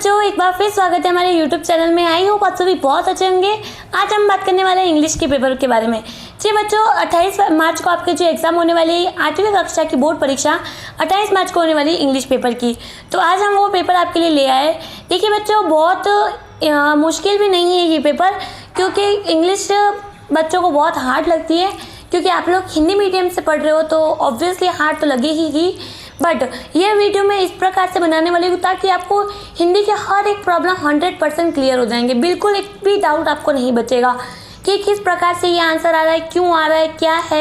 जो एक बार फिर स्वागत है हमारे YouTube चैनल में। आई होप आप सभी बहुत अच्छे होंगे। आज हम बात करने वाले हैं इंग्लिश के पेपर के बारे में। जी बच्चों, 28 मार्च को आपके जो एग्ज़ाम होने वाली 8वीं कक्षा की बोर्ड परीक्षा 28 मार्च को होने वाली इंग्लिश पेपर की, तो आज हम वो पेपर आपके लिए ले आए। देखिए बच्चों, बहुत मुश्किल भी नहीं है ये पेपर, क्योंकि इंग्लिश बच्चों को बहुत हार्ड लगती है, क्योंकि आप लोग हिंदी मीडियम से पढ़ रहे हो तो ऑब्वियसली हार्ड तो लगेगी ही। बट ये वीडियो मैं इस प्रकार से बनाने वाली हूँ ताकि आपको हिंदी के हर एक प्रॉब्लम 100% क्लियर हो जाएंगे। बिल्कुल एक भी डाउट आपको नहीं बचेगा कि किस प्रकार से ये आंसर आ रहा है, क्यों आ रहा है,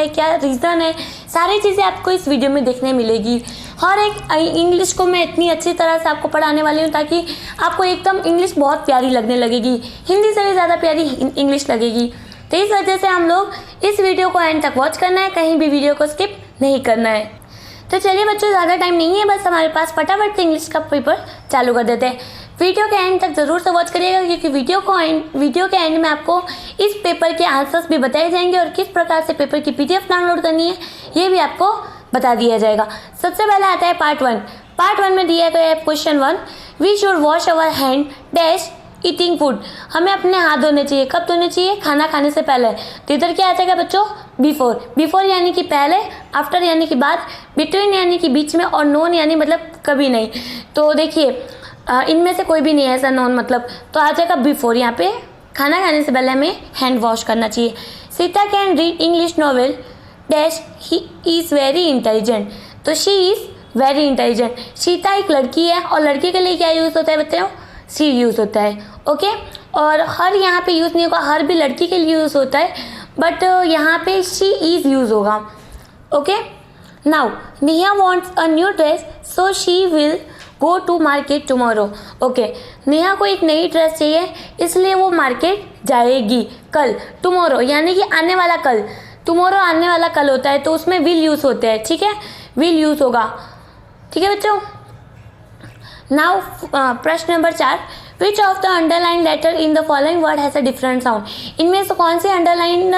क्या रीज़न है। सारी चीज़ें आपको इस वीडियो में देखने मिलेगी। हर एक इंग्लिश को मैं इतनी अच्छी तरह से आपको पढ़ाने वाली हूँ ताकि आपको एकदम इंग्लिश बहुत प्यारी लगने लगेगी, हिंदी से भी ज़्यादा प्यारी इंग्लिश लगेगी। तो इस वजह से हम लोग इस वीडियो को एंड तक वॉच करना है, कहीं भी वीडियो को स्किप नहीं करना है। तो चलिए बच्चों, ज़्यादा टाइम नहीं है, बस हमारे पास फटाफट से इंग्लिश का पेपर चालू कर देते हैं। वीडियो के एंड तक ज़रूर से वॉच करिएगा, क्योंकि वीडियो के एंड में आपको इस पेपर के आंसर्स भी बताए जाएंगे और किस प्रकार से पेपर की PDF डाउनलोड करनी है ये भी आपको बता दिया जाएगा। सबसे पहले आता है पार्ट 1। पार्ट 1 में दिया गया है question 1, we should wash our hand dash eating food. हमें अपने हाथ धोने चाहिए। कब धोने चाहिए? खाना खाने से पहले। तो इधर क्या आ जाएगा बच्चों? बिफोर यानी कि पहले, आफ्टर यानी कि बाद, बिटवीन यानी कि बीच में, और नॉन यानी मतलब कभी नहीं। तो देखिए इनमें से कोई भी नहीं है ऐसा नॉन मतलब, तो आ जाएगा बिफोर। यहाँ पे खाना खाने से पहले हमें हैंड वॉश करना चाहिए। Sita can read English novel dash he is very intelligent. तो she is very intelligent. Sita एक लड़की है और लड़की के लिए क्या यूज़ होता है बच्चों? सी यूज़ होता है। ओके, और हर यहाँ पे यूज़ नहीं होगा, हर भी लड़की के लिए यूज़ होता है, बट यहाँ पे शी इज़ यूज़ होगा। Okay, now Neha wants a new dress so she will go to market tomorrow. Okay, Neha को एक नई ड्रेस चाहिए इसलिए वो मार्केट जाएगी कल। टुमारो यानी कि आने वाला कल। टुमारो आने वाला कल होता है, तो उसमें विल यूज़ होते हैं। ठीक है, विल यूज़ होगा। ठीक है बच्चों। नाउ प्रश्न number 4, which of the underline letter in the following word has a different sound. इनमें से कौन सी अंडरलाइन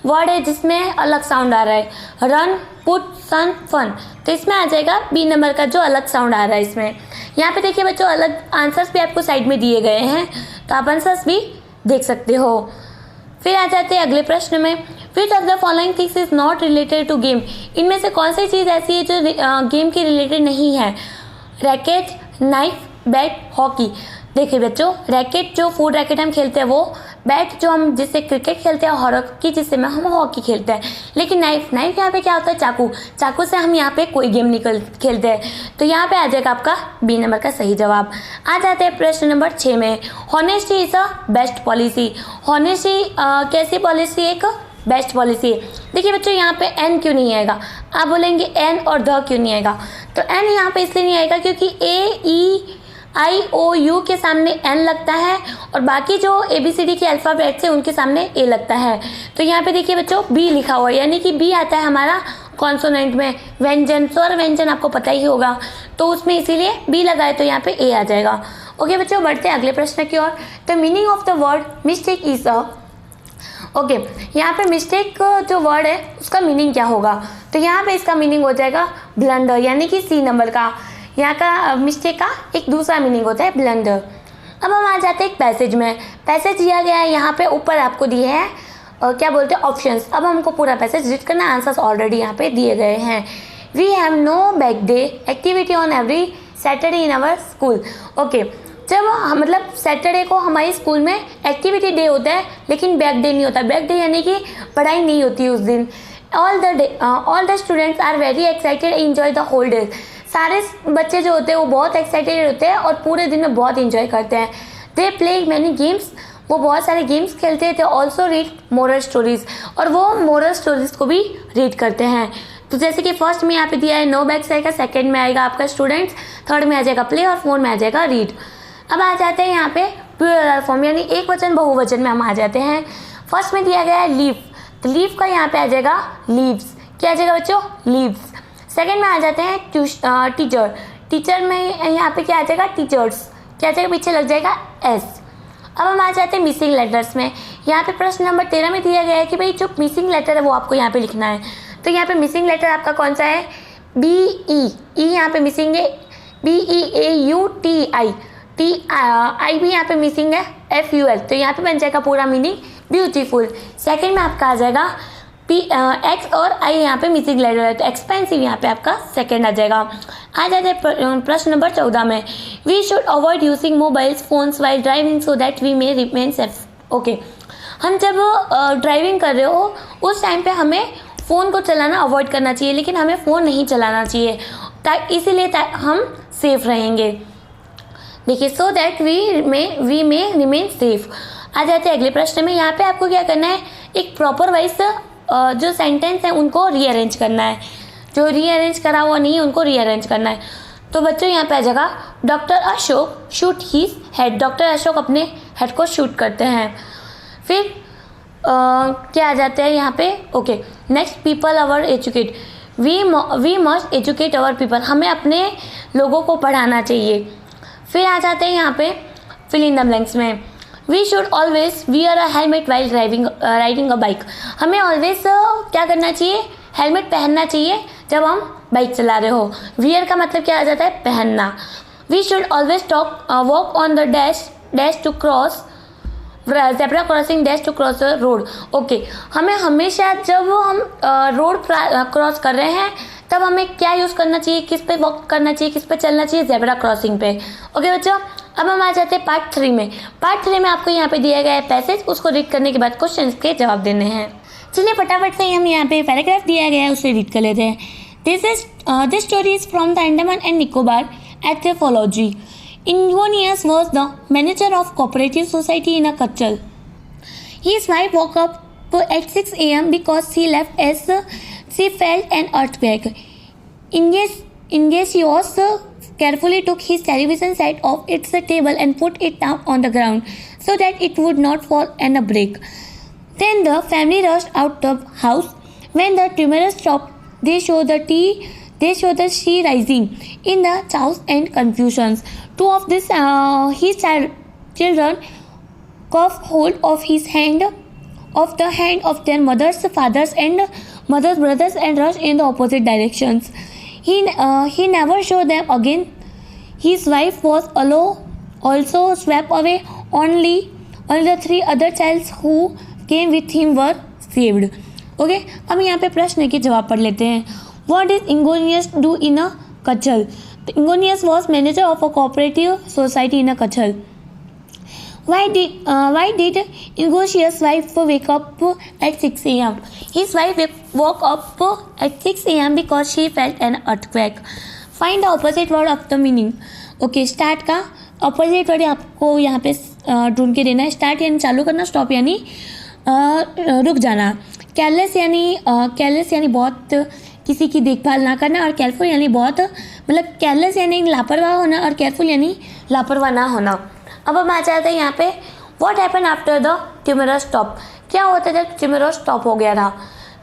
वर्ड है जिसमें अलग साउंड आ रहा है? रन, पुट, सन, फन। तो इसमें आ जाएगा बी नंबर का जो अलग साउंड आ रहा है इसमें। यहाँ पे देखिए बच्चों, अलग आंसर्स भी आपको साइड में दिए गए हैं, तो आप आंसर्स भी देख सकते हो। फिर आ जाते हैं अगले प्रश्न में, which of the following things is not related to game. इनमें से कौन सी चीज़ ऐसी है जो गेम के रिलेटेड नहीं है? Racket, knife, bat, hockey. देखिए बच्चों, रैकेट जो फूड रैकेट हम खेलते हैं वो, बैट जो हम जिससे क्रिकेट खेलते हैं, हॉकी जिससे में हम हॉकी खेलते हैं। लेकिन नाइफ यहाँ पे क्या होता है? चाकू से हम यहाँ पे कोई गेम नहीं खेलते हैं। तो यहाँ पे आ जाएगा आपका बी नंबर का सही जवाब। आ जाते हैं प्रश्न नंबर 6 में, honesty is a best policy. Honesty कैसी पॉलिसी? एक बेस्ट पॉलिसी है। देखिए बच्चों, यहाँ पे एन क्यों नहीं आएगा? आप बोलेंगे एन और द क्यों नहीं आएगा? तो एन यहाँ पे इसलिए नहीं आएगा क्योंकि AEIOU के सामने एन लगता है और बाकी जो ABCD के अल्फ़ाबेट्स हैं उनके सामने ए लगता है। तो यहाँ पे देखिए बच्चों, बी लिखा हुआ है, यानी कि बी आता है हमारा कॉन्सोनेंट में। व्यंजन, स्वर व्यंजन आपको पता ही होगा, तो उसमें इसीलिए बी लगाए, तो यहाँ पे ए आ जाएगा। ओके बच्चों, बढ़ते हैं अगले प्रश्न की ओर। The meaning of the word mistake is a. Okay, यहाँ पे मिस्टेक जो वर्ड है उसका मीनिंग क्या होगा? तो यहाँ पे इसका मीनिंग हो जाएगा ब्लंडर, यानी कि सी नंबर का। यहाँ का मिस्टेक का एक दूसरा मीनिंग होता है ब्लंडर। अब हम आ जाते हैं एक पैसेज में। पैसेज दिया गया है यहाँ पे, ऊपर आपको दिए हैं क्या बोलते हैं ऑप्शंस। अब हमको पूरा पैसेज रीड करना, आंसर्स ऑलरेडी यहाँ पे दिए गए हैं। We have no bag day activity on every Saturday in our school. Okay, जब मतलब सैटरडे को हमारे स्कूल में एक्टिविटी डे होता है, लेकिन बैक डे नहीं होता। बैक डे यानी कि पढ़ाई नहीं होती उस दिन। All the students are very excited enjoy the whole day. सारे बच्चे जो होते हैं वो बहुत एक्साइटेड होते हैं और पूरे दिन में बहुत इंजॉय करते हैं। दे प्ले मैनी गेम्स, वो बहुत सारे गेम्स खेलते थे। ऑल्सो रीड मोरल स्टोरीज, और वो मोरल स्टोरीज को भी रीड करते हैं। तो जैसे कि फर्स्ट में यहाँ पे दिया है नो बैग्स आएगा, सेकंड में आएगा आपका स्टूडेंट्स, थर्ड में आ जाएगा प्ले और फोर्थ में आ जाएगा रीड। अब आ जाते हैं यहाँ पे प्लूरल फॉर्म, यानी एक वचन बहुवचन में हम आ जाते हैं। फर्स्ट में दिया गया है लीफ, तो लीफ का यहाँ पे आ जाएगा लीव्स। क्या आ जाएगा बच्चों? लीव्स। सेकंड में आ जाते हैं टीचर, टीचर में यहाँ पे क्या आ जाएगा? टीचर्स। क्या आ जाएगा? पीछे लग जाएगा एस। अब हम आ जाते हैं मिसिंग लेटर्स में। यहाँ पे प्रश्न नंबर 13 में दिया गया है कि भाई जो मिसिंग लेटर है वो आपको यहाँ पे लिखना है। तो यहाँ पे मिसिंग लेटर आपका कौन सा है? BE। ई यहाँ पे मिसिंग है, BEAUTI। आई भी यहाँ पे मिसिंग है, FUL, तो यहाँ पे बन जाएगा पूरा मीनिंग ब्यूटीफुल। सेकंड में आपका आ जाएगा X और I यहाँ पे मिसिंग लेटर है, तो एक्सपेंसिव यहाँ पे आपका सेकंड आ जाएगा। आ जाते हैं प्रश्न नंबर 14 में, we should avoid using mobiles phones while driving so that we may remain safe. Okay, हम जब ड्राइविंग कर रहे हो उस टाइम पे हमें फ़ोन को चलाना अवॉइड करना चाहिए, लेकिन हमें फ़ोन नहीं चलाना चाहिए इसीलिए हम सेफ रहेंगे। देखिए, so that we may remain safe. आ जाते हैं अगले प्रश्न में। यहाँ पे आपको क्या करना है, एक प्रॉपर वाइज जो सेंटेंस है उनको रीअरेंज करना है, जो रीअरेंज करा हुआ नहीं है उनको रीअरेंज करना है। तो बच्चों यहाँ पे आ जाएगा, doctor Ashok shook his head, doctor Ashok अपने हेड को शूट करते हैं। फिर क्या आ जाते हैं यहाँ पे, okay next, people our educate, we must educate our people, हमें अपने लोगों को पढ़ाना चाहिए। फिर आ जाते हैं यहाँ पे फिल इन द ब्लैंक्स में, we should always wear a helmet while riding a bike, हमें ऑलवेज क्या करना चाहिए, हेलमेट पहनना चाहिए जब हम बाइक चला रहे हो। वियर का मतलब क्या आ जाता है, पहनना। We should always walk on the dash to cross zebra crossing dash to cross the road. Okay, हमें हमेशा जब हम रोड क्रॉस कर रहे हैं तब हमें क्या यूज़ करना चाहिए, किस पे वॉक करना चाहिए, किस पे चलना चाहिए, ज़ेब्रा क्रॉसिंग पे। ओके बच्चों, अब हम आ जाते हैं पार्ट 3 में। पार्ट 3 में आपको यहाँ पे दिया गया है पैसेज, उसको रीड करने के बाद क्वेश्चन के जवाब देने हैं। चलिए फटाफट से हम यहाँ पे पैराग्राफ दिया गया है उसे रीड कर लेते हैं। This story is from the Andaman and Nicobar anthropology. Ingonious was the manager of cooperative society in a Kachal. His wife woke up at 6 a.m. because she left as she felt an earthquake. Ingenious carefully took his television set off its table and put it down on the ground so that it would not fall and break. Then the family rushed out the house. When the tremors stopped, they saw the sea rising in the chaos and confusions. Two of his children caught hold of the hand of their mothers, fathers, and mothers' brothers and rushed in the opposite directions. He never saw them again. His wife was also swept away. Only the 3 other children who came with him were saved. Okay, अब यहाँ पे प्रश्न के जवाब पढ़ लेते हैं। What did Ingonious do in a Kachal? Ingonious was manager of a cooperative society in a Kachal. Why did Ingonious' wife wake up at 6 a.m.? His wife woke up at 6 a.m. because she felt an earthquake. Find the opposite word of the meaning. Okay, start का opposite word आपको यहाँ पे ढूंढ के देना है। Start यानी चालू करना, स्टॉप यानी रुक जाना, केयरलेस यानी बहुत किसी की देखभाल ना करना, और केयरफुल यानी बहुत मतलब केयरलेस यानी लापरवाह होना और केयरफुल यानी लापरवाह ना होना। अब हम आ जाते हैं यहाँ पे, what happen after the tumultuous stop, क्या होता जब ट्यूमरस स्टॉप हो गया था।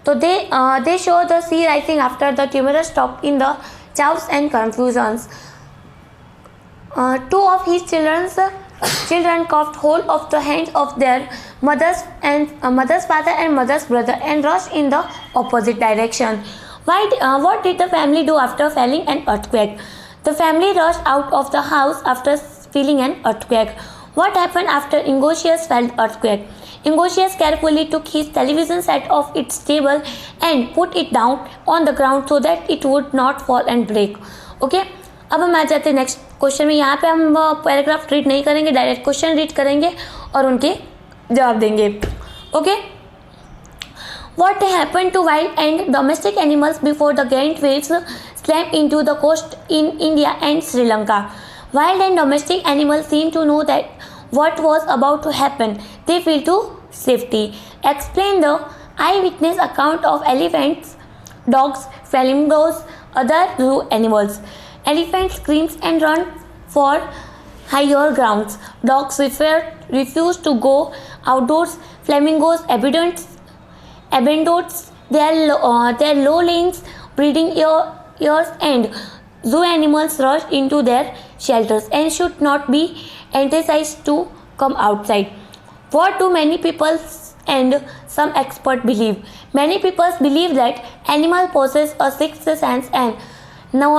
तो they show the sea rising after the tumultuous stop in the chaos and confusions. Two of his children caught hold of the hands of their mother's father and mother's brother and rushed in the opposite direction. What did the family do after feeling an earthquake? The family rushed out of the house after feeling an earthquake. What happened after Ingonious felt earthquake? Ingonious carefully took his television set off its table and put it down on the ground so that it would not fall and break. Okay? अब हम आ जाते हैं next question में। यहाँ पे हम paragraph read नहीं करेंगे, डायरेक्ट क्वेश्चन रीड करेंगे और उनके जवाब देंगे। Okay, What happened to wild and domestic animals before the giant waves slammed into the coast in India and Sri Lanka? Wild and domestic animals seem to know that what was about to happen. They flee to safety. Explain the eyewitness account of elephants, dogs, flamingos, other zoo animals. Elephants screams and run for higher grounds. Dogs refuse to go outdoors. Flamingos abandon their low lanes, breeding ears, and zoo animals rush into their shelters and should not be enticed to come outside. What do many people and some experts believe? Many people believe that animals possess a sixth sense and now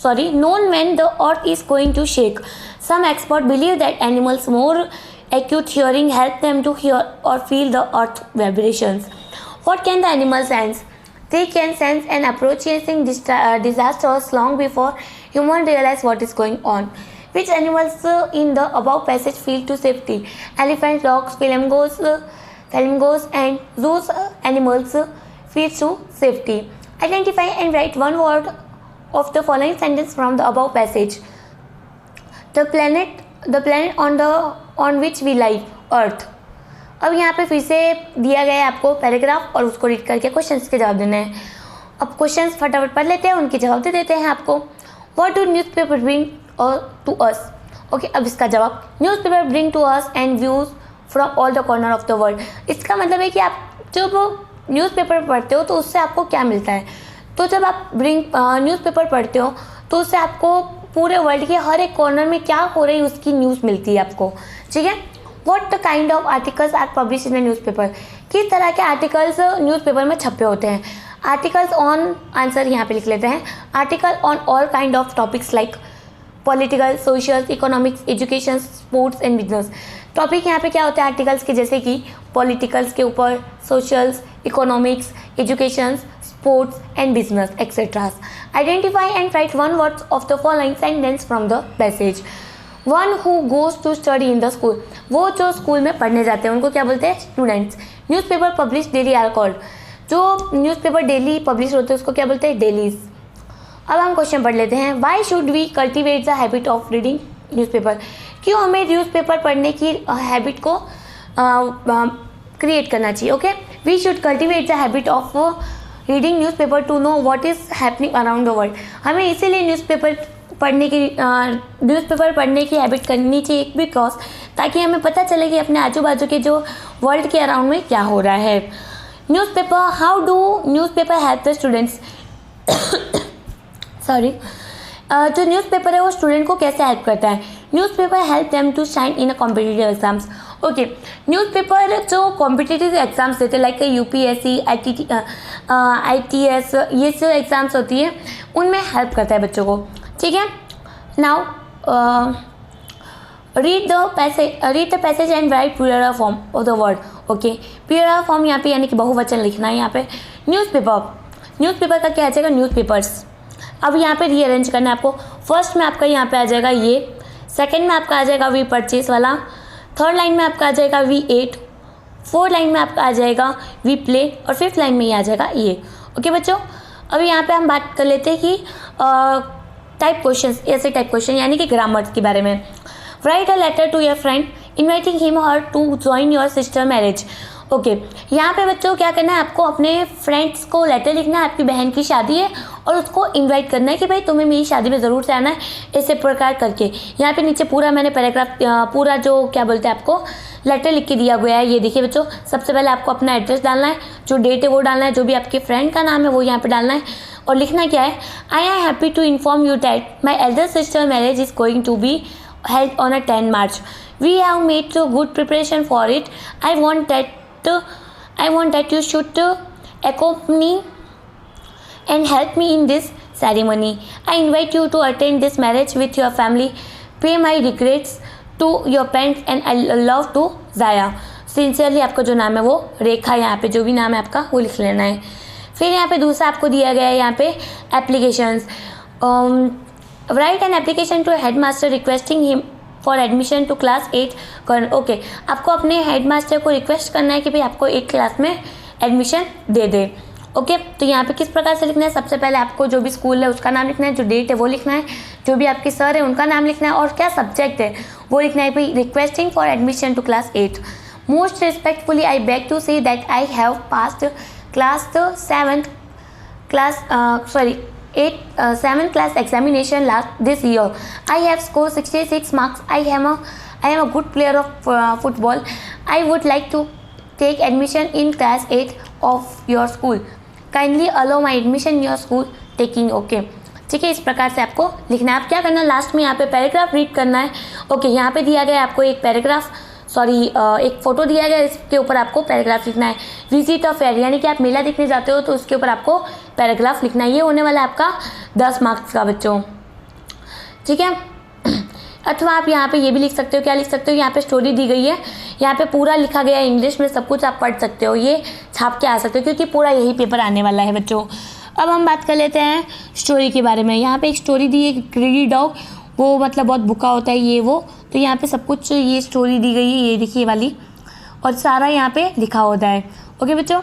known when the earth is going to shake. Some experts believe that animals more acute hearing help them to hear or feel the earth vibrations. What can the animal sense? They can sense and approaching disasters long before humans realize what is going on. Which animals in the above passage feel to safety? Elephants, dogs, flamingos, and those animals feel to safety. Identify and write one word of the following sentence from the above passage. The planet on which we live, Earth. अब यहाँ पे फिर से दिया गया है आपको paragraph और उसको रीड करके क्वेश्चंस के जवाब देने हैं. अब क्वेश्चंस फटाफट पढ़ लेते हैं, उनके जवाब दे देते हैं आपको. What do newspaper bring to us? Okay, अब इसका जवाब, newspaper bring to us and views from all the corner of the world. इसका मतलब है कि आप जब न्यूज़पेपर पढ़ते हो तो उससे आपको क्या मिलता है. तो जब आप न्यूज़पेपर पढ़ते हो तो उससे आपको पूरे वर्ल्ड के हर एक कॉर्नर में क्या हो रही है उसकी न्यूज़ मिलती है आपको. ठीक है. What kind of articles are publish in the newspaper? किस तरह के आर्टिकल्स न्यूज़पेपर में छपे होते हैं. आर्टिकल्स ऑन, आंसर यहाँ पे लिख लेते हैं, article on all kind of topics like political, social, economics, education, sports and business. Topic यहाँ पे क्या होते हैं आर्टिकल्स के, जैसे कि पॉलिटिकल्स के ऊपर, socials, economics, education, sports and business etcetera. Identify and write one word of the following sentence from the passage. One who goes to study in the school, वो जो स्कूल में पढ़ने जाते हैं उनको क्या बोलते हैं? Students. Newspaper publish daily R called, जो न्यूज़पेपर डेली पब्लिश होते हैं उसको क्या बोलते हैं? डेलीज. अब हम क्वेश्चन पढ़ लेते हैं. Why should we cultivate the habit of reading newspaper? क्यों हमें न्यूज़पेपर पढ़ने की हैबिट को क्रिएट करना चाहिए? Okay, we should cultivate the habit of reading newspaper to know what is happening around the world. हमें इसीलिए न्यूज़पेपर पढ़ने की हैबिट करनी चाहिए, बिकॉज ताकि हमें पता चले कि अपने आजू बाजू के जो वर्ल्ड के अराउंड में क्या हो रहा है. Newspaper, how do newspaper help the students? Sorry, जो न्यूज़पेपर है वो स्टूडेंट को कैसे हेल्प करता है? Newspaper help them to shine in a competitive exams. Okay, newspaper जो कॉम्पिटिटिव एग्जाम्स देते हैं लाइक यूपीएससी, ITS, ये जो एग्ज़ाम्स होती है उनमें हेल्प करता है बच्चों को. ठीक है. Now read the passage and write plural form of the word. Okay, plural form यहाँ पे यानी कि बहुवचन लिखना है. यहाँ पे न्यूज़पेपर का क्या आ जाएगा? न्यूज़पेपर्स. अब यहाँ पे रीअरेंज करना है आपको. फर्स्ट में आपका यहाँ पे आ जाएगा ये, सेकंड में आपका आ जाएगा वी परचेज वाला, थर्ड लाइन में आपका आ जाएगा वी एट, फोर्थ लाइन में आपका आ जाएगा वी प्ले और फिफ्थ लाइन में ये आ जाएगा ये. ओके बच्चों, अभी यहाँ पे हम बात कर लेते हैं कि टाइप क्वेश्चन, ऐसे टाइप क्वेश्चन यानी कि ग्रामर के बारे में. Write a letter to your friend inviting him और to join your sister marriage. Okay, यहाँ पे बच्चों क्या करना है, आपको अपने फ्रेंड्स को लेटर लिखना है. आपकी बहन की शादी है और उसको इनवाइट करना है कि भाई तुम्हें मेरी शादी में ज़रूर से आना है, ऐसे प्रकार करके. यहाँ पे नीचे पूरा मैंने पैराग्राफ, पूरा जो क्या बोलते हैं आपको लेटर लिख के दिया गया है. ये देखिए बच्चों, सबसे पहले आपको अपना एड्रेस डालना है, जो डेट है वो डालना है, जो भी आपके फ्रेंड का नाम है वो यहाँ पर डालना है. और लिखना क्या है? I am happy to inform you that my elder sister marriage is going to be held on a 10 March. We have made good preparation for it. I want that you should accompany and help me in this ceremony. I invite you to attend this marriage with your family. Pay my regrets to your parents and I love to Zaya. Sincerely आपका जो नाम है वो रेखा, यहाँ पे जो भी नाम है आपका वो लिख लेना है. फिर यहाँ पे दूसरा आपको दिया गया है यहाँ पे applications. Write an application to head master requesting him for admission to class 8. Okay, आपको अपने हेड मास्टर को रिक्वेस्ट करना है कि भाई आपको 8 क्लास में एडमिशन दे दे. ओके, तो यहाँ पे किस प्रकार से लिखना है? सबसे पहले आपको जो भी स्कूल है उसका नाम लिखना है, जो डेट है वो लिखना है, जो भी आपके सर है उनका नाम लिखना है और क्या सब्जेक्ट है वो लिखना है. भाई requesting for admission to class 8. Most respectfully I beg to say that I have passed class 7th class examination this year. I have scored 66 marks. I am a good player of football. I would like to take admission in class 8 of your school. Kindly allow my admission in your school taking. Okay, ठीक है, इस प्रकार से आपको लिखना है. आप क्या करना है, लास्ट में यहाँ पे पैराग्राफ रीड करना है. ओके, यहाँ पे दिया गया है आपको एक पैराग्राफ, एक फ़ोटो दिया गया, इसके ऊपर आपको पैराग्राफ लिखना है. विजिट अ फेयर यानी कि आप मेला देखने जाते हो तो उसके ऊपर आपको पैराग्राफ लिखना है. ये होने वाला है आपका 10 मार्क्स का बच्चों. ठीक है। अथवा आप यहाँ पे ये भी लिख सकते हो, क्या लिख सकते हो, यहाँ पे स्टोरी दी गई है, यहाँ पे पूरा लिखा गया है इंग्लिश में, सब कुछ आप पढ़ सकते हो, ये छाप के आ सकते हो क्योंकि पूरा यही पेपर आने वाला है बच्चों। अब हम बात कर लेते हैं स्टोरी के बारे में। यहाँ पे एक स्टोरी दी है, ग्रीडी डॉग, वो मतलब बहुत भूखा होता है ये वो, तो यहाँ पे सब कुछ ये स्टोरी दी गई है, ये देखिए वाली, और सारा यहाँ पे लिखा होता है। ओके बच्चों,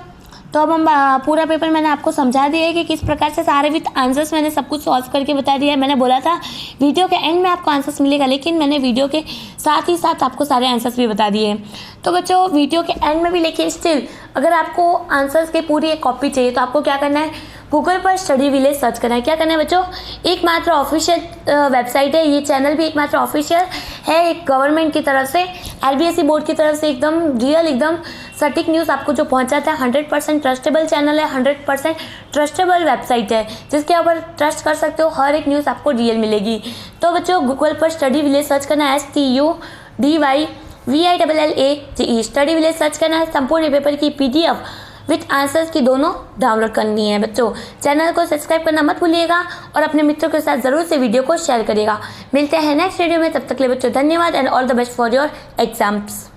तो अब हम पूरा पेपर मैंने आपको समझा दिया है कि किस प्रकार से सारे विथ आंसर्स मैंने सब कुछ सॉल्व करके बता दिया है। मैंने बोला था वीडियो के एंड में आपको आंसर्स मिलेगा, लेकिन मैंने वीडियो के साथ ही साथ आपको सारे आंसर्स भी बता दिए हैं। तो बच्चों वेडियो के एंड में भी, लेकिन स्टिल अगर आपको आंसर्स की पूरी एक कॉपी चाहिए तो आपको क्या करना है, गूगल पर स्टडी विलेज सर्च करना है। क्या करना है बच्चों, एकमात्र ऑफिशियल वेबसाइट है, ये चैनल भी एकमात्र ऑफिशियल है, एक गवर्नमेंट की तरफ से, LBSE बोर्ड की तरफ से एकदम रियल, एकदम सटीक न्यूज़ आपको जो पहुंचाता है। 100% ट्रस्टेबल चैनल है, 100% ट्रस्टेबल वेबसाइट है, जिसके ऊपर ट्रस्ट कर सकते हो, हर एक न्यूज़ आपको रियल मिलेगी। तो बच्चों गूगल पर स्टडी विलेज सर्च करना है, STUDYVILLAGE, स्टडी विलेज सर्च करना है। संपूर्ण पेपर की PDF विथ आंसर्स की दोनों डाउनलोड करनी है बच्चों। चैनल को सब्सक्राइब करना मत भूलिएगा और अपने मित्रों के साथ ज़रूर से वीडियो को शेयर करिएगा। मिलते हैं नेक्स्ट वीडियो में, तब तक के लिए बच्चों धन्यवाद and all the best for your exams.